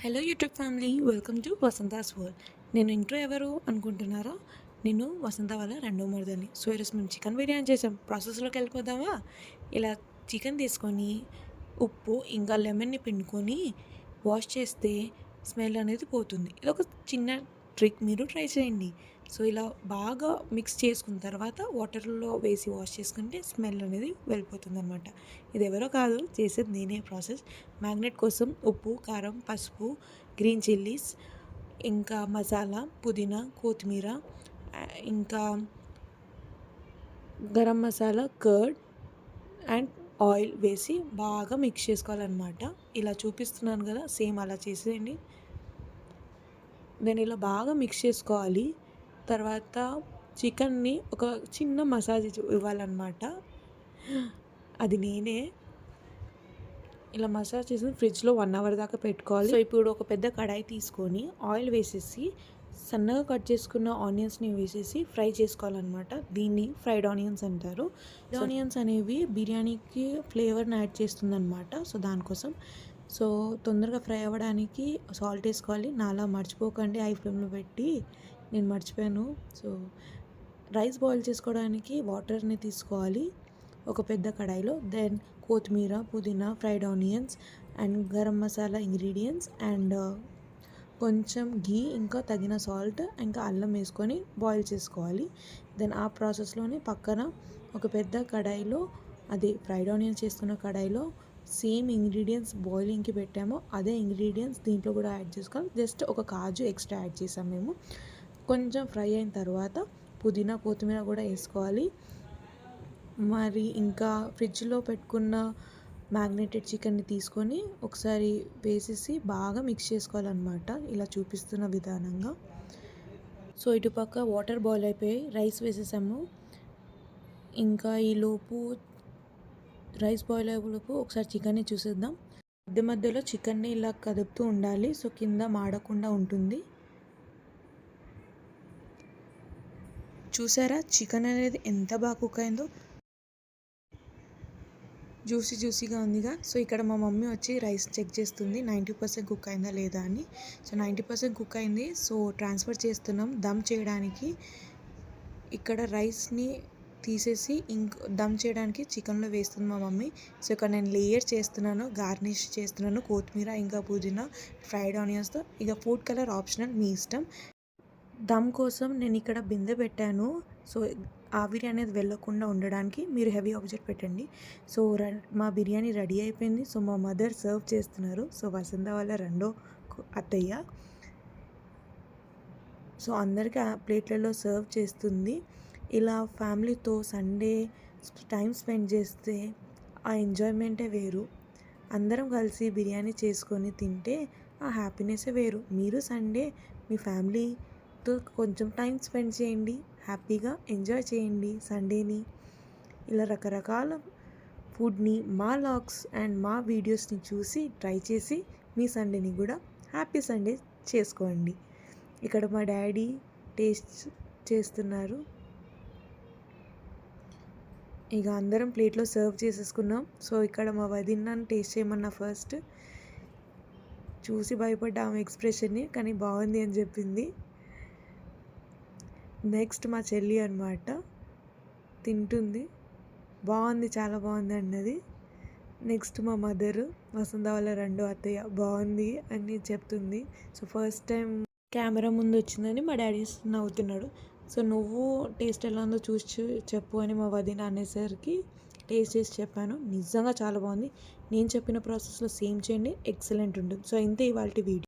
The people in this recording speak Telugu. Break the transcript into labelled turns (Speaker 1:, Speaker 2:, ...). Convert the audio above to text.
Speaker 1: Hello YouTube family, welcome to Vasantha's world. నేను ఇంట్రో ఎవరు అనుకుంటున్నారా? నేను వసంత వాళ్ళ రెండో మరదల్ని. సో ఈరోజు మేము చికెన్ బిర్యానీ చేసాం. ప్రాసెస్లోకి వెళ్ళిపోదామా? ఇలా చికెన్ తీసుకొని ఉప్పు ఇంకా లెమన్ని పిండుకొని వాష్ చేస్తే స్మెల్ అనేది పోతుంది. ఇది ఒక చిన్న ట్రిక్, మీరు ట్రై చేయండి. సో ఇలా బాగా మిక్స్ చేసుకున్న తర్వాత వాటర్లో వేసి వాష్ చేసుకుంటే స్మెల్ అనేది వెళ్ళిపోతుంది అనమాట. ఇది ఎవరో కాదు, చేసేది నేనే. ప్రాసెస్ మ్యాగ్నెట్ కోసం ఉప్పు, కారం, పసుపు, గ్రీన్ చిల్లీస్, ఇంకా మసాలా, పుదీనా, కొత్తిమీర, ఇంకా garam masala, curd and oil వేసి బాగా మిక్స్ చేసుకోవాలన్నమాట. ఇలా చూపిస్తున్నాను కదా, సేమ్ అలా చేసేయండి. దాన్ని ఇలా బాగా మిక్స్ చేసుకోవాలి. తర్వాత చికెన్ని ఒక చిన్న మసాజ్ ఇవ్వాలన్నమాట. అది నేనే. ఇలా మసాజ్ చేసి ఫ్రిడ్జ్లో 1 అవర్ దాకా పెట్టుకోవాలి. సో ఇప్పుడు ఒక పెద్ద కడాయి తీసుకొని ఆయిల్ వేసేసి సన్నగా కట్ చేసుకున్న ఆనియన్స్ని వేసేసి ఫ్రై చేసుకోవాలన్నమాట. దీన్ని ఫ్రైడ్ ఆనియన్స్ అంటారు. ఆనియన్స్ అనేవి బిర్యానీకి ఫ్లేవర్ని యాడ్ చేస్తుందన్నమాట. సో దానికోసం తొందరగా ఫ్రై అవ్వడానికి సాల్ట్ వేసుకోవాలి. నాలా మర్చిపోకండి, హై ఫ్లేమ్లో పెట్టి. నేను మర్చిపోయాను. సో రైస్ బాయిల్ చేసుకోవడానికి వాటర్ని తీసుకోవాలి ఒక పెద్ద కడాయిలో. దెన్ కొత్తిమీర, పుదీనా, fried onions and garam masala ingredients and కొంచెం ఘీ, ఇంకా తగిన సాల్ట్, ఇంకా అల్లం వేసుకొని బాయిల్ చేసుకోవాలి. దెన్ ఆ ప్రాసెస్లోనే పక్కన ఒక పెద్ద కడాయిలో, అదే ఫ్రైడ్ ఆనియన్స్ చేసుకున్న కడాయిలో సేమ్ ఇంగ్రీడియంట్స్ బాయిలింగ్కి పెట్టామో అదే ఇంగ్రీడియంట్స్ దీంట్లో కూడా యాడ్ చేసుకోవాలి. జస్ట్ ఒక కాజు ఎక్స్ట్రా యాడ్ చేసాం మేము. కొంచెం ఫ్రై అయిన తర్వాత పుదీనా, కొత్తిమీర కూడా వేసుకోవాలి. మరి ఇంకా ఫ్రిడ్జ్లో పెట్టుకున్న మ్యాగ్నేటెడ్ చికెన్ని తీసుకొని ఒకసారి వేసేసి బాగా మిక్స్ చేసుకోవాలన్నమాట, ఇలా చూపిస్తున్న విధానంగా. సో ఇటుపక్క వాటర్ బాయిల్ అయిపోయి రైస్ వేసేసాము. ఇంకా ఈలోపు రైస్ బాయిల్ అయ్యేలోపు ఒకసారి చికెన్ని చూసేద్దాం. మధ్య మధ్యలో చికెన్ని ఇలా కదుపుతూ ఉండాలి, సో కింద మాడకుండా ఉంటుంది. చూసారా చికెన్ అనేది ఎంత బాగా కుక్ అయిందో, జ్యూసీగా ఉందిగా. సో ఇక్కడ మా మమ్మీ వచ్చి రైస్ చెక్ చేస్తుంది 90% కుక్ అయిందా లేదా అని. సో 90% కుక్ అయింది. సో ట్రాన్స్ఫర్ చేస్తున్నాం దమ్ చేయడానికి. ఇక్కడ రైస్ని తీసేసి దమ్ చేయడానికి చికెన్లో వేస్తుంది మా మమ్మీ. సో ఇక్కడ నేను లేయర్ చేస్తున్నాను, గార్నిష్ చేస్తున్నాను కొత్తిమీర, ఇంకా పుదీనా, ఫ్రైడ్ ఆనియన్స్తో. ఇక ఫుడ్ కలర్ ఆప్షనల్, మీ ఇష్టం. దమ్ కోసం నేను ఇక్కడ బిందె పెట్టాను. సో ఆవిరి అనేది వెళ్ళకుండా ఉండడానికి మీరు హెవీ ఆబ్జెక్ట్ పెట్టండి. సో మా బిర్యానీ రెడీ అయిపోయింది. సో మా మదర్ సర్వ్ చేస్తున్నారు. సో వసంత వాళ్ళ రెండో అత్తయ్య. సో అందరికీ ఆ ప్లేట్లలో సర్వ్ చేస్తుంది. ఇలా ఫ్యామిలీతో సండే టైం స్పెండ్ చేస్తే ఆ ఎంజాయ్మెంటే వేరు. అందరం కలిసి బిర్యానీ చేసుకొని తింటే ఆ హ్యాపీనెస్సే వేరు. మీరు సండే మీ ఫ్యామిలీతో కొంచెం టైం స్పెండ్ చేయండి, హ్యాపీగా ఎంజాయ్ చేయండి సండేని. ఇలా రకరకాల ఫుడ్ని, మా లాగ్స్ అండ్ మా వీడియోస్ని చూసి ట్రై చేసి మీ సండేని కూడా హ్యాపీ సండే చేసుకోండి. ఇక్కడ మా డాడీ టేస్ట్ చేస్తున్నారు. ఇక అందరం ప్లేట్లో సర్వ్ చేసేసుకున్నాం. సో ఇక్కడ మా వదినని టేస్ట్ చేయమన్నా ఫస్ట్. చూసి భయపడ్డా ఆమె ఎక్స్ప్రెషన్ని, కానీ బాగుంది అని చెప్పింది. నెక్స్ట్ మా చెల్లి అనమాట, తింటుంది. బాగుంది, చాలా బాగుంది అన్నది. నెక్స్ట్ మా మదరు, వసంత వాళ్ళ రెండో అత్తయ్య, బాగుంది అని చెప్తుంది. సో ఫస్ట్ టైం కెమెరా ముందు వచ్చిందని మా డాడీ నవ్వుతున్నాడు. సో నువ్వు టేస్ట్ ఎలా ఉందో చూసి చెప్పు అని మా వదిన అనేసరికి టేస్ట్ చేసి చెప్పాను. నిజంగా చాలా బాగుంది. నేను చెప్పిన ప్రాసెస్లో సేమ్ చేయండి, ఎక్సలెంట్ ఉంటుంది. సో ఇంతే ఇవాళ వీడియో.